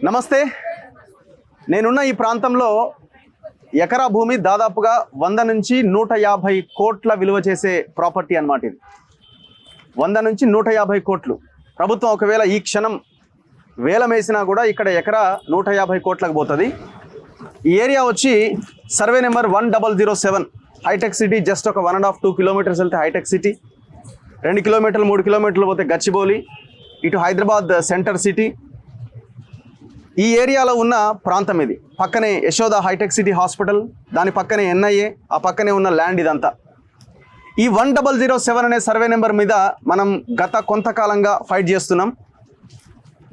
నమస్తే. నేనున్న ఈ ప్రాంతంలో ఎకరా భూమి దాదాపుగా 100 నుంచి 150 కోట్ల విలువ చేసే ప్రాపర్టీ అన్నమాట. ఇది 100 నుంచి 150 కోట్లు. ప్రభుత్వం ఒకవేళ ఈ క్షణం వేలం వేసినా కూడా ఇక్కడ ఎకరా 150 కోట్లకు పోతుంది. ఈ ఏరియా వచ్చి సర్వే నెంబర్ 1007 హైటెక్ సిటీ. జస్ట్ ఒక 1.5-2 కిలోమీటర్స్ వెళ్తే హైటెక్ సిటీ, 2 కిలోమీటర్లు 3 కిలోమీటర్లు పోతే గచ్చిబౌలి, ఇటు హైదరాబాద్ సెంటర్ సిటీ. ఈ ఏరియాలో ఉన్న ప్రాంతం ఇది. పక్కనే యశోద హైటెక్ సిటీ హాస్పిటల్, దాని పక్కనే ఎన్ఐఏ, ఆ పక్కనే ఉన్న ల్యాండ్ ఇదంతా. ఈ 1007 అనే సర్వే నెంబర్ మీద మనం గత కొంతకాలంగా ఫైట్ చేస్తున్నాం.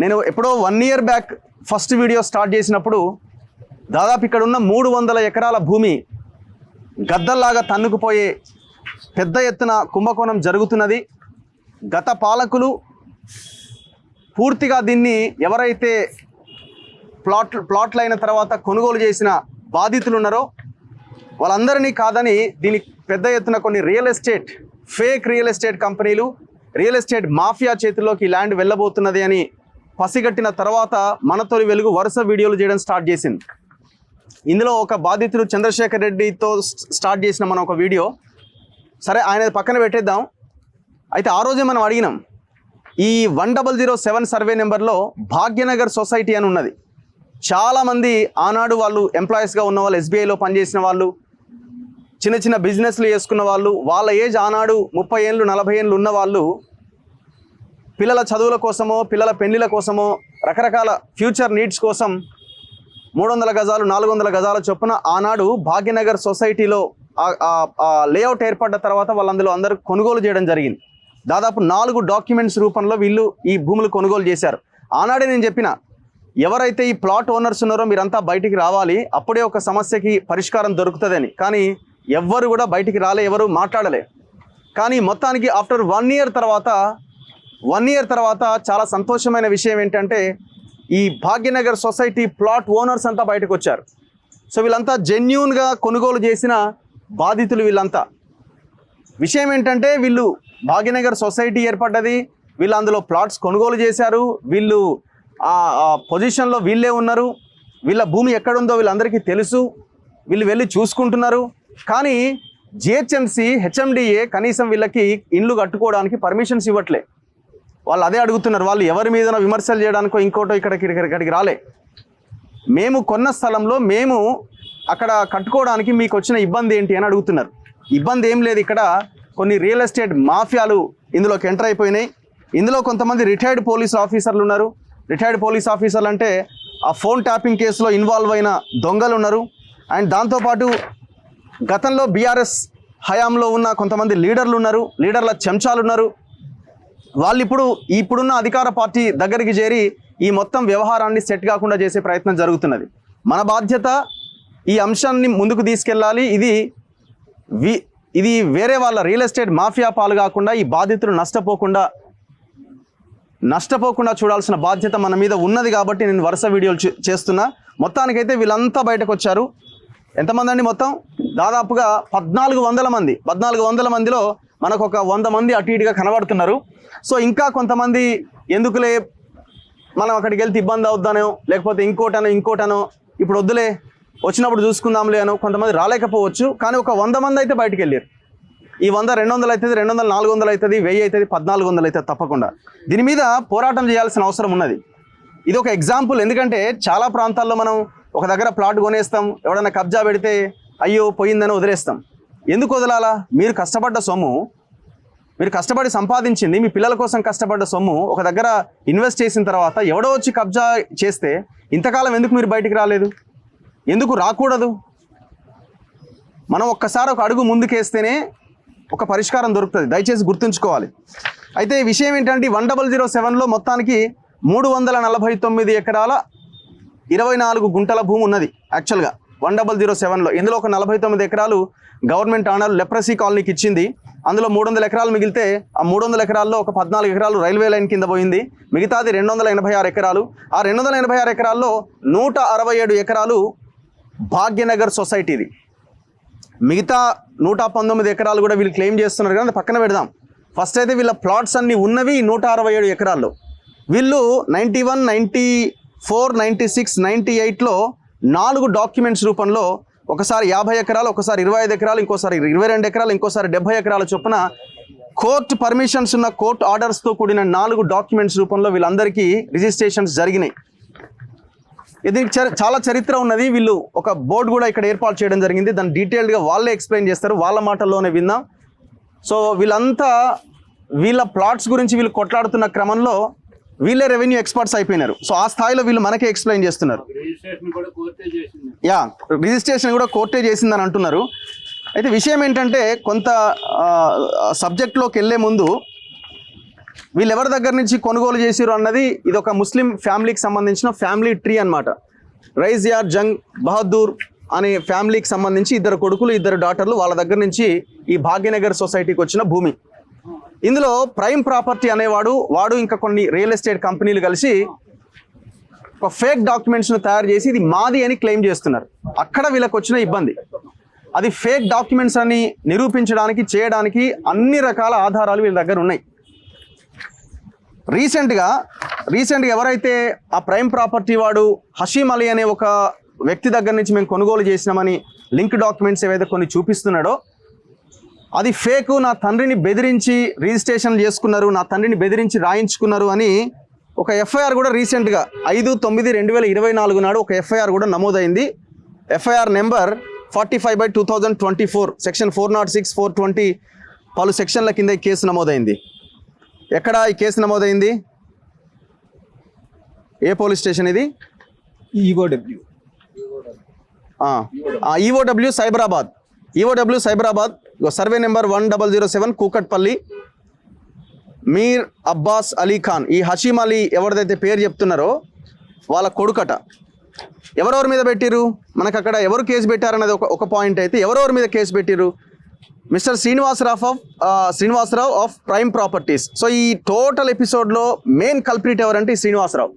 నేను ఎప్పుడో 1 year back first video start చేసినప్పుడు దాదాపు ఇక్కడ ఉన్న 300 ఎకరాల భూమి గద్దల్లాగా తన్నుకుపోయే పెద్ద ఎత్తున కుంభకోణం జరుగుతున్నది. గత పాలకులు పూర్తిగా దీన్ని ఎవరైతే ప్లాట్లు అయిన తర్వాత కొనుగోలు చేసిన బాధితులు ఉన్నారో వాళ్ళందరినీ కాదని దీని పెద్ద ఎత్తున కొన్ని ఫేక్ రియల్ ఎస్టేట్ కంపెనీలు, రియల్ ఎస్టేట్ మాఫియా చేతుల్లోకి ఈ ల్యాండ్ వెళ్ళబోతున్నది అని పసిగట్టిన తర్వాత మన తొలి వెలుగు వరుస వీడియోలు చేయడం స్టార్ట్ చేసింది. ఇందులో ఒక బాధితుడు చంద్రశేఖర్ రెడ్డితో స్టార్ట్ చేసిన మనం ఒక వీడియో, సరే ఆయన పక్కన పెట్టేద్దాం. అయితే ఆ రోజే మనం అడిగినాం, ఈ 1007 సర్వే నెంబర్లో భాగ్యనగర్ సొసైటీ అని ఉన్నది. చాలామంది ఆనాడు వాళ్ళు ఎంప్లాయీస్గా ఉన్న వాళ్ళు, ఎస్బీఐలో పనిచేసిన వాళ్ళు, చిన్న చిన్న బిజినెస్లు చేసుకున్న వాళ్ళు, వాళ్ళ ఏజ్ ఆనాడు 30 ఏళ్ళు 40 ఏళ్ళు ఉన్న వాళ్ళు పిల్లల చదువుల కోసమో పిల్లల పెళ్లిల కోసమో రకరకాల ఫ్యూచర్ నీడ్స్ కోసం 300 గజాలు 400 గజాల చొప్పున ఆనాడు భాగ్యనగర్ సొసైటీలో లేఅవుట్ ఏర్పడ్డ తర్వాత వాళ్ళందులో అందరూ కొనుగోలు చేయడం జరిగింది. దాదాపు 4 డాక్యుమెంట్స్ రూపంలో వీళ్ళు ఈ భూములు కొనుగోలు చేశారు. ఆనాడే నేను చెప్పిన, ఎవరైతే ఈ ప్లాట్ ఓనర్స్ ఉన్నారో మీరంతా బయటికి రావాలి, అప్పుడే ఒక సమస్యకి పరిష్కారం దొరుకుతుందని. కానీ ఎవ్వరు కూడా బయటికి రాలే, ఎవరు మాట్లాడలే. కానీ మొత్తానికి ఆఫ్టర్ 1 ఇయర్ తర్వాత చాలా సంతోషమైన విషయం ఏంటంటే ఈ భాగ్యనగర్ సొసైటీ ప్లాట్ ఓనర్స్ అంతా బయటకు వచ్చారు. సో వీళ్ళంతా జెన్యూన్గా కొనుగోలు చేసిన బాధితులు వీళ్ళంతా. విషయం ఏంటంటే వీళ్ళు భాగ్యనగర్ సొసైటీ ఏర్పడ్డది, వీళ్ళు అందులో ప్లాట్స్ కొనుగోలు చేశారు, వీళ్ళు ఆ పొజిషన్లో వీళ్ళే ఉన్నారు, వీళ్ళ భూమి ఎక్కడుందో వీళ్ళందరికీ తెలుసు, వీళ్ళు వెళ్ళి చూసుకుంటున్నారు. కానీ జిహెచ్ఎంసీ హెచ్ఎండిఏ కనీసం వీళ్ళకి ఇండ్లు కట్టుకోవడానికి పర్మిషన్స్ ఇవ్వట్లే. వాళ్ళు అదే అడుగుతున్నారు. వాళ్ళు ఎవరి మీద విమర్శలు చేయడానికో ఇంకోటో ఇక్కడికి రాలే. మేము కొన్న స్థలంలో మేము అక్కడ కట్టుకోవడానికి మీకు వచ్చిన ఇబ్బంది ఏంటి అని అడుగుతున్నారు. ఇబ్బంది ఏం లేదు, ఇక్కడ కొన్ని రియల్ ఎస్టేట్ మాఫియాలు ఇందులోకి ఎంటర్ అయిపోయినాయి. ఇందులో కొంతమంది రిటైర్డ్ పోలీస్ ఆఫీసర్లు ఉన్నారు. రిటైర్డ్ పోలీస్ ఆఫీసర్లు అంటే ఆ ఫోన్ ట్యాపింగ్ కేసులో ఇన్వాల్వ్ అయిన దొంగలు ఉన్నారు. అండ్ దాంతోపాటు గతంలో బీఆర్ఎస్ హయాంలో ఉన్న కొంతమంది లీడర్లు ఉన్నారు, లీడర్ల చెంచాలు ఉన్నారు. వాళ్ళు ఇప్పుడున్న అధికార పార్టీ దగ్గరికి చేరి ఈ మొత్తం వ్యవహారాన్ని సెట్ కాకుండా చేసే ప్రయత్నం జరుగుతున్నది. మన బాధ్యత ఈ అంశాన్ని ముందుకు తీసుకెళ్ళాలి. ఇది వేరే వాళ్ళ రియల్ ఎస్టేట్ మాఫియా పాలు కాకుండా ఈ బాధితులు నష్టపోకుండా చూడాల్సిన బాధ్యత మన మీద ఉన్నది. కాబట్టి నేను వరుస వీడియోలు చేస్తున్నా. మొత్తానికైతే వీళ్ళంతా బయటకు వచ్చారు. ఎంతమంది అండి? మొత్తం దాదాపుగా 1400 మందిలో మనకు ఒక 100 మంది అటు ఇటుగా కనబడుతున్నారు. సో ఇంకా కొంతమంది ఎందుకులే మనం అక్కడికి వెళ్తే ఇబ్బంది అవుద్దానో, లేకపోతే ఇంకోటనో ఇప్పుడు వద్దులే వచ్చినప్పుడు చూసుకుందాంలే అనో కొంతమంది రాలేకపోవచ్చు. కానీ ఒక 100 మంది అయితే బయటకు వెళ్ళారు. ఈ 100 200 అవుతుంది, 200 400 అవుతుంది, 1000 అవుతుంది, 1400 అవుతుంది. తప్పకుండా దీని మీద పోరాటం చేయాల్సిన అవసరం ఉన్నది. ఇది ఒక ఎగ్జాంపుల్. ఎందుకంటే చాలా ప్రాంతాల్లో మనం ఒక దగ్గర ప్లాట్ కొనేస్తాం, ఎవడన్నా కబ్జా పెడితే అయ్యో పోయిందని వదిలేస్తాం. ఎందుకు వదలాలా? మీరు కష్టపడ్డ సొమ్ము, మీరు కష్టపడి సంపాదించింది, మీ పిల్లల కోసం కష్టపడ్డ సొమ్ము ఒక దగ్గర ఇన్వెస్ట్ చేసిన తర్వాత ఎవడో వచ్చి కబ్జా చేస్తే ఇంతకాలం ఎందుకు మీరు బయటికి రాలేదు? ఎందుకు రాకూడదు? మనం ఒక్కసారి ఒక అడుగు ముందుకేస్తేనే ఒక పరిష్కారం దొరుకుతుంది. దయచేసి గుర్తుంచుకోవాలి. అయితే ఈ విషయం ఏంటంటే 1007లో మొత్తానికి 349 ఎకరాల 24 గుంటల భూమి ఉన్నది. యాక్చువల్గా 1007లో ఇందులో ఒక 49 ఎకరాలు గవర్నమెంట్ ఆనర్ లెప్రసీ కాలనీకి ఇచ్చింది. అందులో 300 ఎకరాలు మిగిలితే ఆ 300 ఎకరాల్లో ఒక 14 ఎకరాలు రైల్వే లైన్ కింద పోయింది. మిగతాది 286 ఎకరాలు. ఆ 286 ఎకరాల్లో 167 ఎకరాలు భాగ్యనగర్ సొసైటీది. మిగతా 119 ఎకరాలు కూడా వీళ్ళు క్లెయిమ్ చేస్తున్నారు కదా, పక్కన పెడదాం. ఫస్ట్ అయితే వీళ్ళ ప్లాట్స్ అన్నీ ఉన్నవి 167 ఎకరాల్లో. వీళ్ళు 91, 496/98లో 4 డాక్యుమెంట్స్ రూపంలో ఒకసారి 50 ఎకరాలు, ఒకసారి 25 ఎకరాలు, ఇంకోసారి 22 ఎకరాలు, ఇంకోసారి 70 ఎకరాల చొప్పున కోర్టు పర్మిషన్స్ ఉన్న కోర్టు ఆర్డర్స్తో కూడిన 4 డాక్యుమెంట్స్ రూపంలో వీళ్ళందరికీ రిజిస్ట్రేషన్స్ జరిగినాయి. ఇది చాలా చరిత్ర ఉన్నది. వీళ్ళు ఒక బోర్డు కూడా ఇక్కడ ఏర్పాటు చేయడం జరిగింది. దాన్ని డీటెయిల్డ్గా వాళ్ళే ఎక్స్ప్లెయిన్ చేస్తారు, వాళ్ళ మాటల్లోనే విందాం. సో వీళ్ళంతా వీళ్ళ ప్లాట్స్ గురించి వీళ్ళు కొట్లాడుతున్న క్రమంలో వీళ్ళే రెవెన్యూ ఎక్స్పర్ట్స్ అయిపోయినారు. సో ఆ స్థాయిలో వీళ్ళు మనకే ఎక్స్ప్లెయిన్ చేస్తున్నారు. రిజిస్ట్రేషన్ కూడా కోర్టే చేసిందని అంటున్నారు. అయితే విషయం ఏంటంటే కొంత సబ్జెక్ట్లోకి వెళ్ళే ముందు వీళ్ళు ఎవరి దగ్గర నుంచి కొనుగోలు చేసిరు అన్నది ఇది ఒక ముస్లిం ఫ్యామిలీకి సంబంధించిన ఫ్యామిలీ ట్రీ అన్నమాట. రైజ్ యార్ జంగ్ బహదూర్ అనే ఫ్యామిలీకి సంబంధించి 2 కొడుకులు 2 డాటర్లు వాళ్ళ దగ్గర నుంచి ఈ భాగ్యనగర్ సొసైటీకి వచ్చిన భూమి. ఇందులో ప్రైమ్ ప్రాపర్టీ అనేవాడు ఇంకా కొన్ని రియల్ ఎస్టేట్ కంపెనీలు కలిసి ఒక ఫేక్ డాక్యుమెంట్స్ను తయారు చేసి ఇది మాది అని క్లెయిమ్ చేస్తున్నారు. అక్కడ వీళ్ళకి వచ్చిన ఇబ్బంది, అది ఫేక్ డాక్యుమెంట్స్ అని నిరూపించడానికి చేయడానికి అన్ని రకాల ఆధారాలు వీళ్ళ దగ్గర ఉన్నాయి. రీసెంట్గా ఎవరైతే ఆ ప్రైమ్ ప్రాపర్టీ వాడు హషీం అలీ అనే ఒక వ్యక్తి దగ్గర నుంచి మేము కొనుగోలు చేసినామని లింక్ డాక్యుమెంట్స్ ఏవైతే కొన్ని చూపిస్తున్నాడో అది ఫేకు, నా తండ్రిని బెదిరించి రిజిస్ట్రేషన్ చేసుకున్నారు, నా తండ్రిని బెదిరించి రాయించుకున్నారు అని ఒక ఎఫ్ఐఆర్ కూడా రీసెంట్గా 5/9/2024 నాడు ఒక ఎఫ్ఐఆర్ కూడా నమోదైంది. ఎఫ్ఐఆర్ నెంబర్ 45/2024 సెక్షన్ 406, 420 పలు సెక్షన్ల కింద ఈ కేసు నమోదైంది. ఎక్కడ ఈ కేసు నమోదైంది? ఏ పోలీస్ స్టేషన్ ఇది? EOW Cyberabad survey number 1007 Kukatpally. Mir Abbas Ali Khan, ఈ హషీం అలీ ఎవరిదైతే పేరు చెప్తున్నారో వాళ్ళ కొడుకట. ఎవరెవరి మీద పెట్టిరు మనకు అక్కడ ఎవరు కేసు పెట్టారనేది ఒక పాయింట్. అయితే ఎవరెవరి మీద కేసు పెట్టిరు? Mister Srinivasarao of Prime Properties. So ఈ టోటల్ ఎపిసోడ్లో మెయిన్ కల్ప్రిట్ ఎవరంటే ఈ శ్రీనివాసరావు.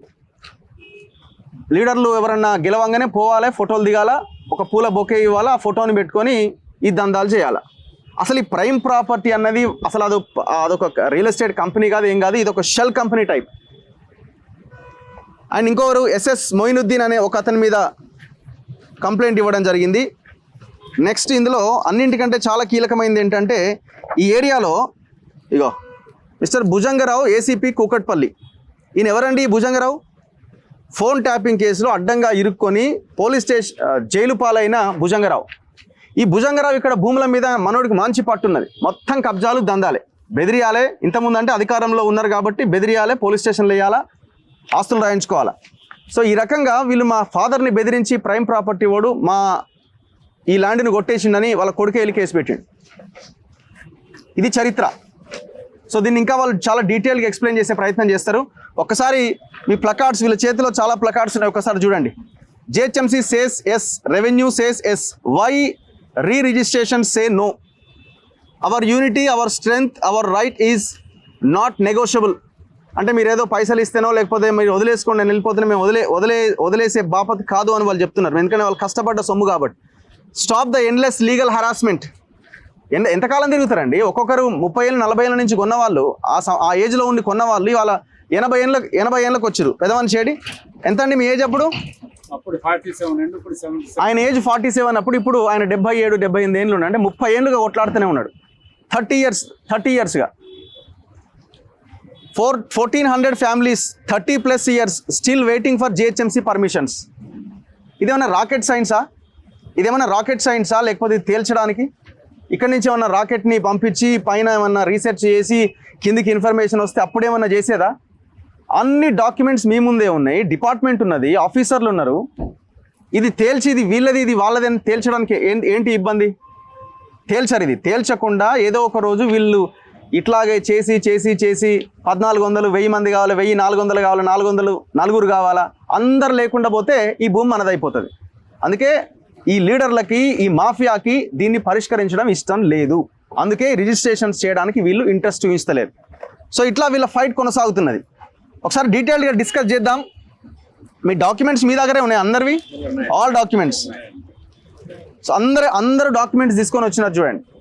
లీడర్లు ఎవరన్నా గెలవంగానే పోవాలి, ఫోటోలు దిగాల, ఒక పూల బొకే ఇవ్వాలా, ఆ ఫోటోని పెట్టుకొని ఈ దందాలు చేయాలి. అసలు ఈ ప్రైమ్ ప్రాపర్టీ అన్నది అసలు అదొక రియల్ ఎస్టేట్ కంపెనీ కాదు, ఏం కాదు, ఇది ఒక షెల్ కంపెనీ టైప్. అండ్ ఇంకొకరు ఎస్ఎస్ మొయినుద్దీన్ అనే ఒక అతని మీద కంప్లైంట్ ఇవ్వడం జరిగింది. నెక్స్ట్ ఇందులో అన్నింటికంటే చాలా కీలకమైనది ఏంటంటే ఈ ఏరియాలో ఇగో మిస్టర్ భుజంగరావు ఏసీపీ కూకట్పల్లి. ఈయన ఎవరండి ఈ భుజంగరావు? ఫోన్ ట్యాపింగ్ కేసులో అడ్డంగా ఇరుక్కొని పోలీస్ స్టేషన్ జైలు పాలైన భుజంగరావు. ఈ భుజంగరావు ఇక్కడ భూముల మీద మనోడికి మంచి పట్టున్నది. మొత్తం కబ్జాలు దందాలే, బెదిరియాలే. ఇంతకుముందు అంటే అధికారంలో ఉన్నారు కాబట్టి బెదిరియాలే, పోలీస్ స్టేషన్లో వేయాలా, ఆస్తులు రాయించుకోవాలా. సో ఈ రకంగా వీళ్ళు మా ఫాదర్ని బెదిరించి ప్రైమ్ ప్రాపర్టీ వాడు మా ఈ ల్యాండ్ని కొట్టేసిండని వాళ్ళ కొడుకే వెళ్ళి కేసు పెట్టిండు. ఇది చరిత్ర. సో దీన్ని ఇంకా వాళ్ళు చాలా డీటెయిల్గా ఎక్స్ప్లెయిన్ చేసే ప్రయత్నం చేస్తారు. ఒక్కసారి మీ ప్లకార్డ్స్, వీళ్ళ చేతిలో చాలా ప్లకార్డ్స్ ఉన్నాయి, ఒకసారి చూడండి. GHMC says yes, revenue says yes, why re-registration say no, our unity, our strength, our right is not negotiable. అంటే మీరు ఏదో పైసలు ఇస్తేనో లేకపోతే మీరు వదిలేసుకోండి నేను వెళ్ళిపోతున్నా, మేము వదిలేసే బాపత్ కాదు అని వాళ్ళు చెప్తున్నారు. ఎందుకంటే వాళ్ళు కష్టపడ్డ సొమ్ము కాబట్టి. Stop the endless legal harassment. ఎంతకాలం తిరుగుతారండి? ఒక్కొక్కరు 30 ఏళ్ళు 40 ఏళ్ళ నుంచి కొన్న వాళ్ళు, ఆ ఏజ్లో ఉండి కొన్న వాళ్ళు ఇవాళ 80 ఏళ్ళకి వచ్చారు. పెద్దమనిషి ఏడి ఎంత అండి మీ ఏజ్? అప్పుడు ఆయన ఏజ్ 47 అప్పుడు, ఇప్పుడు ఆయన 77-78 ఏళ్ళు ఉన్నాడు. అంటే 30 ఏళ్ళుగా కొట్లాడుతూనే ఉన్నాడు. 30 ఇయర్స్గా 1400 families 30+ years still waiting for GHMC permissions. ఇదేమన్నా రాకెట్ సైన్సా లేకపోతే ఇది తేల్చడానికి? ఇక్కడి నుంచి ఏమన్నా రాకెట్ని పంపించి పైన ఏమన్నా రీసెర్చ్ చేసి కిందికి ఇన్ఫర్మేషన్ వస్తే అప్పుడేమన్నా చేసేదా? అన్ని డాక్యుమెంట్స్ మీ ముందే ఉన్నాయి, డిపార్ట్మెంట్ ఉన్నది, ఆఫీసర్లు ఉన్నారు. ఇది తేల్చి ఇది వీళ్ళది ఇది వాళ్ళది అని తేల్చడానికి ఏంటి ఇబ్బంది? తేల్చరు. ఇది తేల్చకుండా ఏదో ఒక రోజు వీళ్ళు ఇట్లాగే చేసి 1400, 1000 మంది కావాలి, 1400 కావాలి, 400 నలుగురు కావాలా, అందరు లేకుండా పోతే ఈ భూమి మనదైపోతుంది. అందుకే ఈ లీడర్లకి, ఈ మాఫియాకి దీన్ని పరిష్కరించడం ఇష్టం లేదు. అందుకే రిజిస్ట్రేషన్స్ చేయడానికి వీళ్ళు ఇంట్రెస్ట్ చూపిస్తలేరు. సో ఇట్లా వీళ్ళ ఫైట్ కొనసాగుతున్నది. ఒకసారి డీటెయిల్గా డిస్కస్ చేద్దాం. మీ డాక్యుమెంట్స్ మీ దగ్గరే ఉన్నాయి అందరివి, ఆల్ డాక్యుమెంట్స్. సో అందరు డాక్యుమెంట్స్ తీసుకొని వచ్చినారు చూడండి.